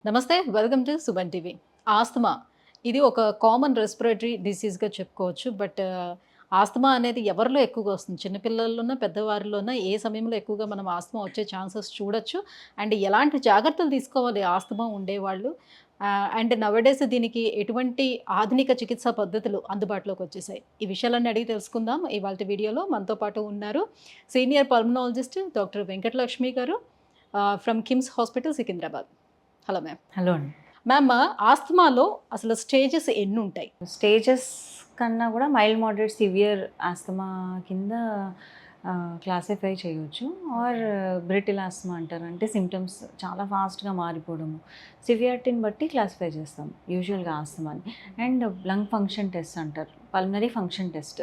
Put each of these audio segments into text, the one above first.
నమస్తే. Welcome to Suman TV. Asthma ఇది ఒక కామన్ రెస్పిరేటరీ డిసీజ్‌గా చెప్పుకోవచ్చు. ఆస్తమా అనేది ఎవరిలో ఎక్కువగా వస్తుంది? చిన్న పిల్లల్లోనా, పెద్దవారిలోనా ఏ సమయంలో ఎక్కువగా మనం ఆస్తమా వచ్చే ఛాన్సెస్ చూడొచ్చు? అండ్ ఎలాంటి జాగ్రత్తలు తీసుకోవాలి ఆస్తమా ఉండేవాళ్ళు? నౌఎడేస్ దీనికి ఎటువంటి ఆధునిక చికిత్సా పద్ధతులు అందుబాటులోకి వచ్చేసాయి? ఈ విషయాలన్నీ అడిగి తెలుసుకుందాం ఇవాల్టి వీడియోలో. మనతో పాటు ఉన్నారు సీనియర్ పల్మనాలజిస్ట్ డాక్టర్ వెంకటలక్ష్మి గారు from KIMS hospital Secunderabad. Hello ma'am. Hello అండి. మ్యామ్, ఆస్తమాలో అసలు స్టేజెస్ ఎన్నుంటాయి? స్టేజెస్ కన్నా కూడా మైల్డ్, మోడరేట్, సివియర్ ఆస్తమా కింద క్లాసిఫై చేయొచ్చు. ఆర్ బ్రిటిల్ ఆస్తమా అంటారు. అంటే సిమ్టమ్స్ చాలా ఫాస్ట్గా మారిపోవడము, సివియారిటీని బట్టి క్లాసిఫై చేస్తాం యూజువల్గా ఆస్తమాని. అండ్ లంగ్ ఫంక్షన్ టెస్ట్ అంటారు, పల్మనరీ ఫంక్షన్ టెస్ట్.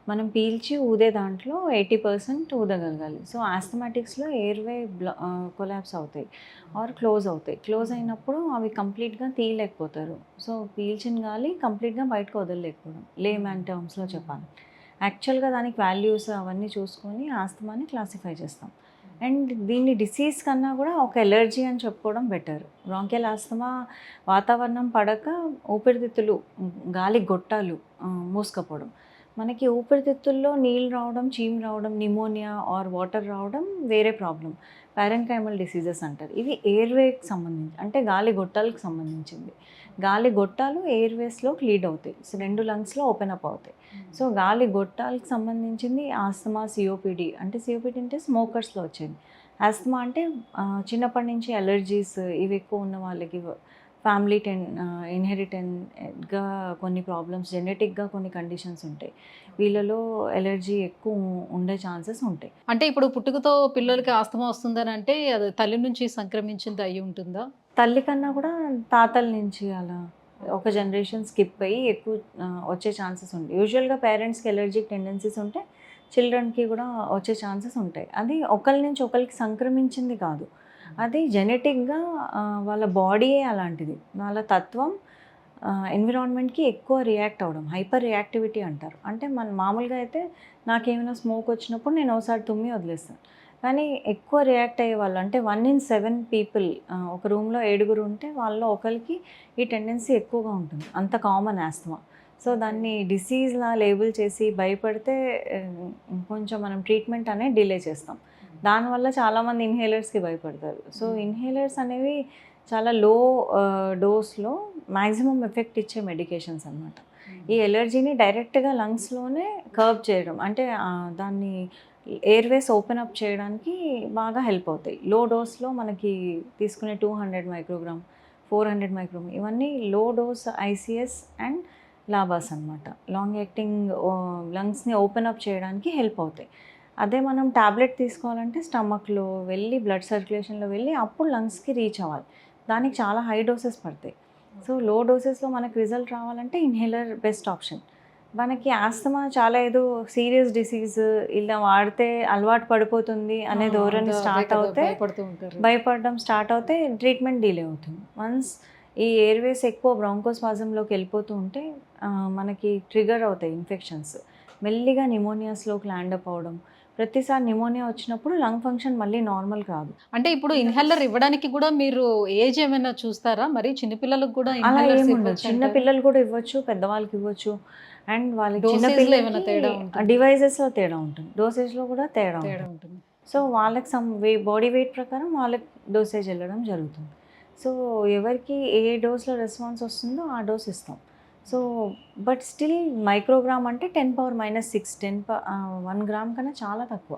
మనం పీల్చి ఊదే దాంట్లో 80% ఊదగలగాలి. సో ఆస్థమాటిక్స్లో ఎయిర్వే కొలాప్స్ అవుతాయి ఆర్ క్లోజ్ అవుతాయి. క్లోజ్ అయినప్పుడు అవి కంప్లీట్గా తీయలేకపోతారు. సో పీల్చిన గాలి కంప్లీట్గా బయటకు వదలలేకపోవడం, లేమ్యాన్ టర్మ్స్లో చెప్పాలి. యాక్చువల్గా దానికి వాల్యూస్ అవన్నీ చూసుకొని ఆస్తమాని క్లాసిఫై చేస్తాం. అండ్ దీన్ని డిసీజ్ కన్నా కూడా ఒక ఎలర్జీ అని చెప్పుకోవడం బెటర్. బ్రాంకియల్ ఆస్తమా వాతావరణం పడక ఊపిరితిత్తులు, గాలి గొట్టాలు మూసుకపోవడం. మనకి ఊపిరితిత్తుల్లో నీళ్ళు రావడం, చీమ్ రావడం, నిమోనియా ఆర్ వాటర్ రావడం వేరే ప్రాబ్లం. పారెన్కైమల్ డిసీజెస్ అంటారు. ఇవి ఎయిర్వేకి సంబంధించి, అంటే గాలి గొట్టాలకు సంబంధించింది. గాలి గొట్టాలు ఎయిర్వేస్లోకి లీడ్ అవుతాయి. సో 2 లంగ్స్లో ఓపెన్ అప్ అవుతాయి. సో గాలి గొట్టాలకు సంబంధించింది ఆస్తమా, సిఓపిడి. అంటే సిఓపిడి అంటే స్మోకర్స్లో వచ్చేది. ఆస్తమా అంటే చిన్నప్పటి నుంచి అలర్జీస్ ఇవి ఎక్కువ ఉన్న వాళ్ళకి, ఫ్యామిలీ ఇన్హెరిటెంట్గా కొన్ని ప్రాబ్లమ్స్, జెనెటిక్గా కొన్ని కండిషన్స్ ఉంటాయి. వీళ్ళలో ఎలర్జీ ఎక్కువ ఉండే ఛాన్సెస్ ఉంటాయి. అంటే ఇప్పుడు పుట్టుకతో పిల్లలకి ఆస్తమా వస్తుందని అంటే అది తల్లి నుంచి సంక్రమించింది అయ్యి ఉంటుందా? తల్లి కన్నా కూడా తాతల నుంచి అలా ఒక జనరేషన్ స్కిప్ అయ్యి ఎక్కువ వచ్చే ఛాన్సెస్ ఉంటాయి. యూజువల్గా పేరెంట్స్కి ఎలర్జిక్ టెండెన్సీస్ ఉంటే చిల్డ్రన్కి కూడా వచ్చే ఛాన్సెస్ ఉంటాయి. అది ఒకరి నుంచి ఒకరికి సంక్రమించింది కాదు, అది జెనెటిక్గా వాళ్ళ బాడీయే అలాంటిది. వాళ్ళ తత్వం ఎన్విరాన్మెంట్కి ఎక్కువ రియాక్ట్ అవ్వడం, హైపర్ రియాక్టివిటీ అంటారు. అంటే మన మామూలుగా అయితే నాకేమైనా స్మోక్ వచ్చినప్పుడు నేను ఒకసారి తుమ్మి వదిలేస్తాను. కానీ ఎక్కువ రియాక్ట్ అయ్యే వాళ్ళు, అంటే 1 in 7 పీపుల్, ఒక రూమ్లో 7 ఉంటే వాళ్ళలో ఒకరికి ఈ టెండెన్సీ ఎక్కువగా ఉంటుంది. అంత కామన్ ఆస్తమా. సో దాన్ని డిసీజ్లా లేబుల్ చేసి భయపడితే కొంచెం మనం ట్రీట్మెంట్ అనేది డిలే చేస్తాం. దానివల్ల చాలామంది ఇన్హేలర్స్కి భయపడతారు. సో ఇన్హేలర్స్ అనేవి చాలా లో డోస్లో మ్యాక్సిమం ఎఫెక్ట్ ఇచ్చే మెడికేషన్స్ అనమాట. ఈ ఎలర్జీని డైరెక్ట్గా లంగ్స్లోనే కర్బ్ చేయడం, అంటే దాన్ని ఎయిర్వేస్ ఓపెన్ అప్ చేయడానికి బాగా హెల్ప్ అవుతాయి. లో డోస్లో మనకి తీసుకునే 200 మైక్రోగ్రామ్, 400 మైక్రోగ్రామ్, ఇవన్నీ లో డోస్ ఐసిఎస్ అండ్ లాబాస్ అనమాట. లాంగ్ యాక్టింగ్ లంగ్స్ని ఓపెన్ అప్ చేయడానికి హెల్ప్ అవుతాయి. అదే మనం ట్యాబ్లెట్ తీసుకోవాలంటే స్టమక్లో వెళ్ళి, బ్లడ్ సర్క్యులేషన్లో వెళ్ళి అప్పుడు లంగ్స్కి రీచ్ అవ్వాలి. దానికి చాలా హై డోసెస్ పడతాయి. సో లో డోసెస్లో మనకు రిజల్ట్ రావాలంటే ఇన్హేలర్ బెస్ట్ ఆప్షన్. మనకి ఆస్తమా చాలా ఏదో సీరియస్ డిసీజ్, ఇలా వాడితే అలవాటు పడిపోతుంది అనే ధోరణి స్టార్ట్ అవుతే, భయపడడం స్టార్ట్ అవుతే ట్రీట్మెంట్ డిలే అవుతుంది. వన్స్ ఈ ఎయిర్వేస్ ఎక్కువ బ్రాంకోస్పాజంలోకి వెళ్ళిపోతూ ఉంటే మనకి ట్రిగర్ అవుతాయి ఇన్ఫెక్షన్స్. మెల్లిగా నిమోనియాస్లోకి ల్యాండ్ అప్ అవడం. ప్రతిసారి నిమోనియా వచ్చినప్పుడు లంగ్ ఫంక్షన్ మళ్ళీ నార్మల్ కాదు. అంటే ఇప్పుడు ఇన్హేలర్ ఇవ్వడానికి కూడా మీరు ఏజ్ ఏమైనా చూస్తారా? మరి చిన్నపిల్లలకు కూడా అలా ఏముండదు. చిన్నపిల్లలు కూడా ఇవ్వచ్చు, పెద్దవాళ్ళకి ఇవ్వచ్చు. అండ్ వాళ్ళకి డివైజెస్లో తేడా ఉంటుంది, డోసేజ్లో కూడా తేడా ఉంటుంది. సో వాళ్ళకి బాడీ వెయిట్ ప్రకారం వాళ్ళకి డోసేజ్ వెళ్ళడం జరుగుతుంది. సో ఎవరికి ఏ డోస్లో రెస్పాన్స్ వస్తుందో ఆ డోస్ ఇస్తాం. సో బట్ స్టిల్ మైక్రోగ్రామ్ అంటే 10⁻⁻⁶ 1 గ్రామ్ కన్నా చాలా తక్కువ.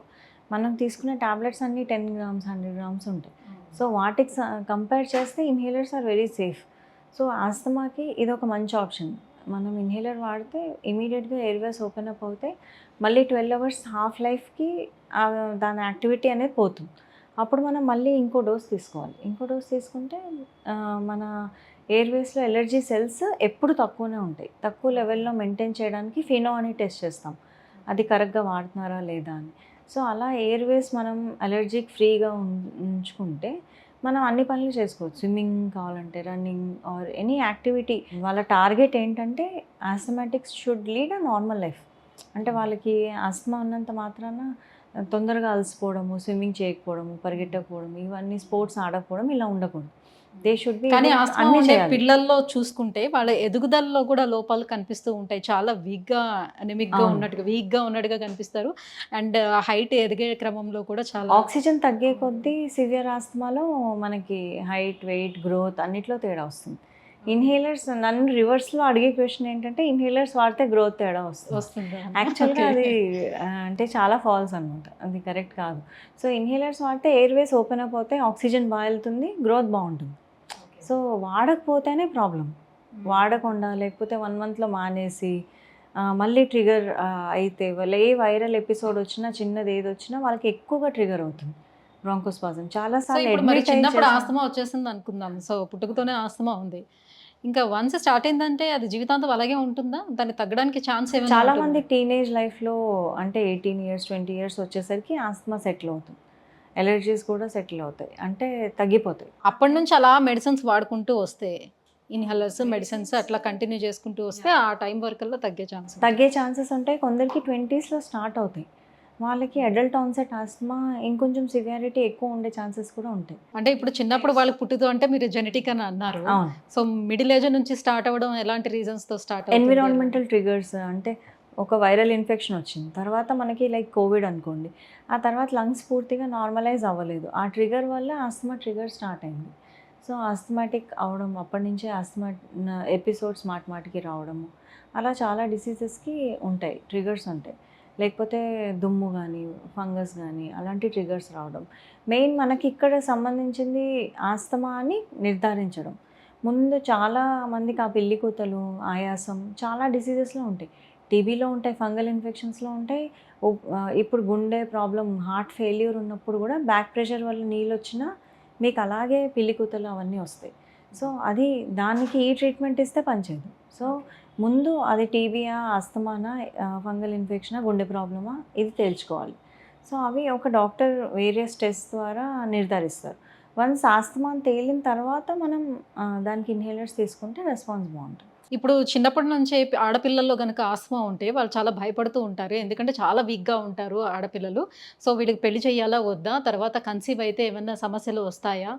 మనం తీసుకునే టాబ్లెట్స్ అన్నీ 10 గ్రామ్స్, 100 గ్రామ్స్ ఉంటాయి. సో వాటికి కంపేర్ చేస్తే inhalers are very safe. So ఆస్తమాకి ఇది ఒక మంచి ఆప్షన్. మనం ఇన్హేలర్ వాడితే ఇమీడియట్గా ఎయిర్వేస్ ఓపెన్ అప్ అవుతాయి. మళ్ళీ 12 hours హాఫ్ లైఫ్కి దాని యాక్టివిటీ అనేది పోతుంది. అప్పుడు మనం మళ్ళీ ఇంకో డోస్ తీసుకోవాలి. ఇంకో డోస్ తీసుకుంటే మన ఎయిర్వేస్లో ఎలర్జీ సెల్స్ ఎప్పుడు తక్కువనే ఉంటాయి. తక్కువ లెవెల్లో మెయింటైన్ చేయడానికి ఫినో అని టెస్ట్ చేస్తాం, అది కరెక్ట్గా వాడుతున్నారా లేదా అని. సో అలా ఎయిర్వేస్ మనం అలర్జీకి ఫ్రీగా ఉంచుకుంటే మనం అన్ని పనులు చేసుకోవచ్చు. స్విమ్మింగ్ కావాలంటే, రన్నింగ్ ఆర్ ఎనీ యాక్టివిటీ. వాళ్ళ టార్గెట్ ఏంటంటే ఆస్థమాటిక్స్ should lead a normal life. అంటే వాళ్ళకి ఆస్తమా ఉన్నంత మాత్రాన తొందరగా అలసిపోవడము, స్విమ్మింగ్ చేయకపోవడము, పరిగెట్టకపోవడం, ఇవన్నీ స్పోర్ట్స్ ఆడకపోవడం ఇలా ఉండకూడదు. దే షుడ్ బి కానీ ఆస్తమా అన్ని ఉండే చేయాలి. పిల్లల్లో చూసుకుంటే వాళ్ళ ఎదుగుదలలో కూడా లోపాలు కనిపిస్తూ ఉంటాయి. చాలా వీక్‌గా, అనెమిక్‌గా అవును. ఉన్నట్టుగా, వీక్‌గా ఉన్నట్టుగా కనిపిస్తారు. అండ్ హైట్ ఎదిగే క్రమంలో కూడా చాలా ఆక్సిజన్ తగ్గే కొద్దీ సివియర్ ఆస్తమాలో మనకి హైట్, వెయిట్, గ్రోత్ అన్నిట్లో తేడా వస్తుంది. ఇన్హేలర్స్ నన్ను రివర్స్‌లో అడిగే క్వెషన్ ఏంటంటే ఇన్హేలర్స్ వాడితే గ్రోత్ తేడా వస్తుంది. వస్తుందా? యాక్చువల్‌గా ఓకే. అది అంటే చాలా ఫాల్స్ అనమాట. అది కరెక్ట్ కాదు. సో, ఇన్హేలర్స్ వాడితే ఎయిర్‌వేస్ ఓపెన్ అప్ అవుతాయి, ఆక్సిజన్ బా ఎళ్తుంది, గ్రోత్ బావుంటుంది. సో, వాడకపోతేనే ప్రాబ్లమ్. వాడకుండా లేకపోతే 1 మంత్‌లో మానేసి మళ్ళీ ట్రిగర్ అయితే ఏ వైరల్ ఎపిసోడ్ వచ్చినా, చిన్నది ఏదొచ్చినా వాళ్ళకి ఎక్కువగా ట్రిగర్ అవుతుంది బ్రాంకోస్పాజమ్. చాలా సో, సార్లు ఇప్పుడు మరి అడ్మిట్ అయ్యి చిన్నప్పుడు చేసాం. ఆస్తమా వచ్చేసింది అనుకుందాం. సో, పుట్టుకతోనే ఆస్తమా ఉంది. ఇంకా వన్స్ స్టార్ట్ అయిందంటే అది జీవితాంతం అలాగే ఉంటుందా? దాన్ని తగ్గడానికి ఛాన్స్ ఏమైనా చాలా ఉంటుందా? మంది టీనేజ్ లైఫ్‌లో అంటే 18 ఇయర్స్, 20 ఇయర్స్ వచ్చేసరికి ఆస్తమా సెటిల్ అవుతుంది. అలెర్జీస్ కూడా సెటిల్ అవుతాయి. అంటే తగ్గిపోతాయి. అప్పటి నుంచి అలా మెడిసిన్స్ వాడుకుంటూ వస్తే, ఇన్‌హేలర్స్, మెడిసిన్స్ అట్లా కంటిన్యూ చేసుకుంటూ వస్తే ఆ టైం వరకల్లా తగ్గే ఛాన్స్ ఉంది. తగ్గే ఛాన్సెస్ ఉంటాయి. కొందరికి 20స్‌లో స్టార్ట్ అవుతాయి. వాళ్ళకి అడల్ట్ ఆన్సెట్ ఆస్తమా ఇంకొంచెం సివియారిటీ ఎక్కువ ఉండే ఛాన్సెస్ కూడా ఉంటాయి. అంటే ఇప్పుడు చిన్నప్పుడు వాళ్ళకి పుట్టుతో అంటే మీరు జెనెటిక్ అని అన్నారు. అవును. సో, మిడిల్ ఏజ్ నుంచి స్టార్ట్ అవ్వడం ఎలాంటి రీజన్స్‌తో స్టార్ట్ అవుతుంది? ఎన్విరాన్మెంటల్ ట్రిగర్స్ అంటే ఒక వైరల్ ఇన్ఫెక్షన్ వచ్చింది. తర్వాత మనకి లైక్ కోవిడ్ అనుకోండి. ఆ తర్వాత లంగ్స్ పూర్తిగా నార్మలైజ్ అవ్వలేదు. ఆ ట్రిగర్ వల్ల ఆస్తమా ట్రిగర్ స్టార్ట్ అయింది. సో, ఆస్తమాటిక్ అవ్వడం అప్పటినుంచే ఆస్తమా ఎపిసోడ్స్ మాటిమాటికి రావడము. అలా చాలా డిసీజెస్‌కి ఉంటాయి. ట్రిగర్స్ ఉంటాయి. లేకపోతే దుమ్ము గానీ, ఫంగస్ గానీ అలాంటి ట్రిగర్స్ రావడం. మెయిన్ మనకి ఇక్కడ సంబంధించింది ఆస్తమా అని నిర్ధారించడం. ముందు చాలా మందికి ఆ పిల్లికూతలు, ఆయాసం చాలా డిసీజెస్‌లో ఉంటాయి. టీబీలో ఉంటాయి, ఫంగల్ ఇన్ఫెక్షన్స్‌లో ఉంటాయి. ఇప్పుడు గుండె ప్రాబ్లమ్, హార్ట్ ఫెయిల్యూర్ ఉన్నప్పుడు కూడా బ్యాక్ ప్రెషర్ వల్ల నీళ్ళొచ్చినా మీకు అలాగే పిల్లికూతలు అవన్నీ వస్తాయి. సో, అది దానికి ఈ ట్రీట్మెంట్ ఇస్తే పనిచేయదు. సో, ముందు అది టీబీయా, ఆస్తమానా, ఫంగల్ ఇన్ఫెక్షనా, గుండె ప్రాబ్లమా ఇది తేల్చుకోవాలి. సో, అవి ఒక డాక్టర్ వేరియస్ టెస్ట్ ద్వారా నిర్ధారిస్తారు. వన్స్ ఆస్తమా అని తేలిన తర్వాత మనం దానికి ఇన్హేలర్స్ తీసుకుంటే రెస్పాన్స్ బావుంటుంది. ఇప్పుడు చిన్నప్పటి నుంచే ఆడపిల్లల్లో గనక ఆస్తమా ఉంటే వాళ్ళు చాలా భయపడుతూ ఉంటారు. ఎందుకంటే చాలా వీక్‌గా ఉంటారు ఆడపిల్లలు. సో, వీళ్ళకి పెళ్లి చేయాలా? వద్దా? తర్వాత కన్సీవ్ అయితే ఏమన్నా సమస్యలు వస్తాయా?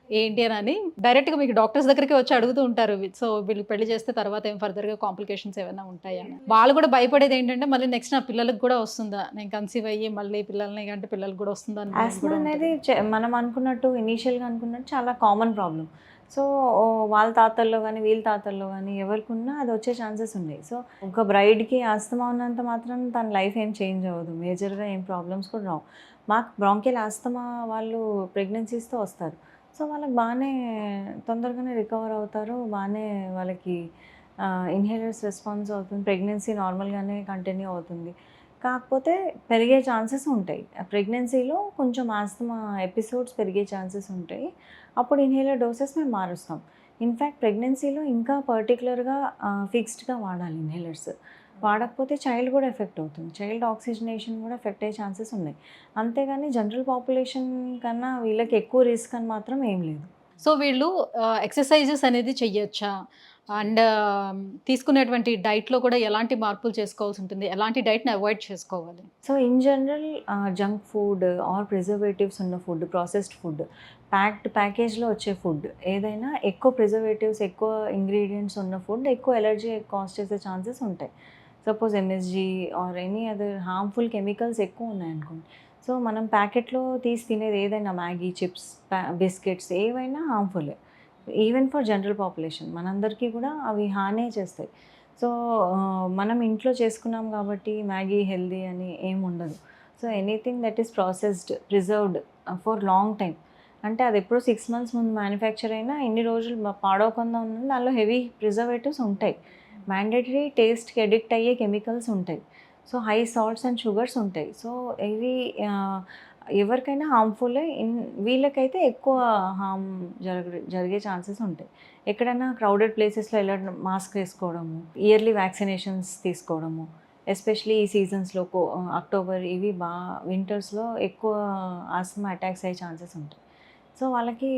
ఏంటి అని డైరెక్ట్‌గా మీకు డాక్టర్స్ దగ్గరికే వచ్చి అడుగుతూ ఉంటారు. సో, వీళ్ళకి పెళ్లి చేస్తే తర్వాత ఏం ఫర్దర్‌గా కాంప్లికేషన్స్ ఏమైనా ఉంటాయా అని. వాళ్ళు కూడా భయపడేది ఏంటంటే మళ్ళీ నెక్స్ట్ నా పిల్లలకి కూడా వస్తుందా? నేను కన్సీవ్ అయ్యి మళ్ళీ పిల్లల్ని కంటే పిల్లలకి కూడా వస్తుందా అని భయం ఆస్మా కూడా అనేది ఉంటది. మనం అనుకున్నట్టు ఇనీషియల్‌గా అనుకున్నట్టు చాలా కామన్ ప్రాబ్లమ్. సో, వాళ్ళ తాతల్లో గానీ, వీళ్ళ తాతల్లో గానీ ఎవరికున్నా అది వచ్చే ఛాన్సెస్ ఉన్నాయి. సో, ఒక బ్రైడ్‌కి ఆస్తమా ఉన్నంత మాత్రాన తన లైఫ్ ఏం చేంజ్ అవ్వదు. మేజర్‌గా ఏం ప్రాబ్లమ్స్ కూడా రావు. మాకు బ్రాంకియల్ ఆస్తమా వాళ్ళు ప్రెగ్నెన్సీస్‌తో వస్తారు. సో, వాళ్ళకి బానే తొందరగానే రికవర్ అవుతారు. బానే వాళ్ళకి ఇన్హేలర్స్ రెస్పాన్స్ అవుతుంది. ప్రెగ్నెన్సీ నార్మల్‌గానే కంటిన్యూ అవుతుంది. కాకపోతే పెరిగే ఛాన్సెస్ ఉంటాయి. ప్రెగ్నెన్సీలో కొంచెం ఆస్తమా ఎపిసోడ్స్ పెరిగే ఛాన్సెస్ ఉంటాయి. అప్పుడు ఇన్హేలర్ డోసెస్ మేము మారుస్తాం. ఇన్‌ఫాక్ట్ ప్రెగ్నెన్సీలో ఇంకా పర్టిక్యులర్‌గా ఫిక్స్డ్‌గా వాడాలి ఇన్హేలర్స్. వాడకపోతే చైల్డ్ కూడా ఎఫెక్ట్ అవుతుంది. చైల్డ్ ఆక్సిజనేషన్ కూడా ఎఫెక్ట్ అయ్యే ఛాన్సెస్ ఉన్నాయి. అంతేగాని జనరల్ పాపులేషన్ కన్నా వీళ్ళకి ఎక్కువ రిస్క్ అని మాత్రం ఏం లేదు. సో, వీళ్ళు ఎక్సర్‌సైజెస్ అనేది చెయ్యొచ్చా? అండ్ తీసుకునేటువంటి డైట్‌లో కూడా ఎలాంటి మార్పులు చేసుకోవాల్సి ఉంటుంది? ఎలాంటి డైట్‌ని అవాయిడ్ చేసుకోవాలి? So, in general junk food or preservatives ఉన్న ఫుడ్, ప్రాసెస్డ్ ఫుడ్, ప్యాకేజ్‌లో వచ్చే ఫుడ్ ఏదైనా ఎక్కువ ప్రిజర్వేటివ్స్, ఎక్కువ ఇంగ్రీడియెంట్స్ ఉన్న ఫుడ్ ఎక్కువ ఎలర్జీ కాజ్ చేసే ఛాన్సెస్ ఉంటాయి. Suppose MSG or any other harmful chemicals ఎక్కువ ఉన్నాయనుకోండి. సో, మనం ప్యాకెట్‌లో తీసి తినేది ఏదైనా మ్యాగీ, చిప్స్, బిస్కెట్స్ ఏవైనా హార్మ్‌ఫుల్లే. ఈవెన్ ఫర్ జనరల్ పాపులేషన్ మనందరికీ కూడా అవి హానే చేస్తాయి. సో, మనం ఇంట్లో చేసుకున్నాం కాబట్టి మ్యాగీ హెల్తీ అని ఏమి ఉండదు. So, anything that is processed, preserved for long time అంటే అది ఎప్పుడో 6 మంత్స్ ముందు మ్యానుఫ్యాక్చర్ అయినా ఎన్ని రోజులు పాడవకుండా ఉన్నది దానిలో హెవీ ప్రిజర్వేటివ్స్ ఉంటాయి. మ్యాండేటరీ టేస్ట్‌కి అడిక్ట్ అయ్యే కెమికల్స్ ఉంటాయి. So, high salts and sugars ఉంటాయి. సో, ఇవి ఎవరికైనా హార్మ్‌ఫుల్లే. వీళ్ళకైతే ఎక్కువ హార్మ్ జరిగే ఛాన్సెస్ ఉంటాయి. ఎక్కడైనా క్రౌడెడ్ ప్లేసెస్‌లో వెళ్ళడం, మాస్క్ వేసుకోవడము, ఇయర్లీ వ్యాక్సినేషన్స్ తీసుకోవడము, ఎస్పెషల్లీ ఈ సీజన్స్‌లో అక్టోబర్ ఇవి వింటర్స్‌లో ఎక్కువ ఆస్తమా అటాక్స్ అయ్యే ఛాన్సెస్ ఉంటాయి. సో, వాళ్ళకి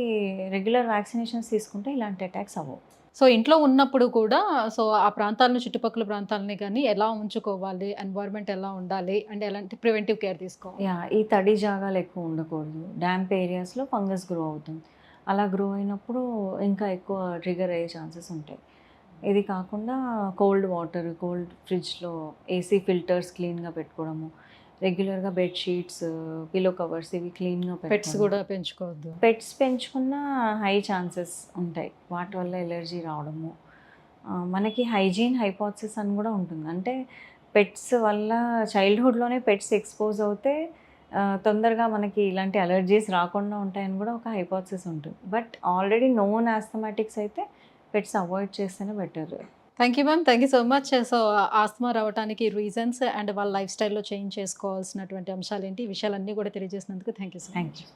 రెగ్యులర్ వ్యాక్సినేషన్స్ తీసుకుంటే ఇలాంటి అటాక్స్ అవ్వవు. సో, ఇంట్లో ఉన్నప్పుడు కూడా సో, ఆ ప్రాంతాలను చుట్టుపక్కల ప్రాంతాలని గాని ఎలా ఉంచుకోవాలి? ఎన్వైర్న్‌మెంట్ ఎలా ఉండాలి? అండ్ ఎలాంటి ప్రివెంటివ్ కేర్ తీసుకోవాలి? యాహ్! ఈ తడి జాగాలు ఎక్కువ ఉండకూడదు. డాంప్ ఏరియాస్‌లో ఫంగస్ గ్రో అవుతుంది. అలా గ్రో అయినప్పుడు ఇంకా ఎక్కువ ట్రిగర్ అయ్యే ఛాన్సెస్ ఉంటాయి. ఇది కాకుండా కోల్డ్ వాటర్, కోల్డ్ ఫ్రిడ్జ్లో ఏసీ ఫిల్టర్స్ క్లీన్గా పెట్టుకోవడము, రెగ్యులర్గా బెడ్షీట్స్, పిల్లో కవర్స్ ఇవి క్లీన్గా పెట్స్ కూడా పెంచుకోవద్దు. పెట్స్ పెంచుకున్న హై ఛాన్సెస్ ఉంటాయి వాటి వల్ల ఎలర్జీ రావడము. మనకి హైజీన్ హైపోథసిస్ అని కూడా ఉంటుంది. అంటే పెట్స్ వల్ల చైల్డ్హుడ్లోనే పెట్స్ ఎక్స్పోజ్ అవుతే తొందరగా మనకి ఇలాంటి అలర్జీస్ రాకుండా ఉంటాయని కూడా ఒక హైపోథసిస్ ఉంటుంది. బట్ ఆల్రెడీ నోన్ ఆస్థమాటిక్స్ అయితే పెట్స్ అవాయిడ్ చేస్తేనే better. Thank you ma'am, thank you so much. So asthma రావడానికి రీజన్స్ అండ్ వాళ్ళ లైఫ్ స్టైల్లో చేంజ్ చేసుకోవాల్సినటువంటి అంశాలు ఏంటి, ఈ విషయాలన్నీ కూడా తెలియజేసినందుకు thank you so much. Thank you.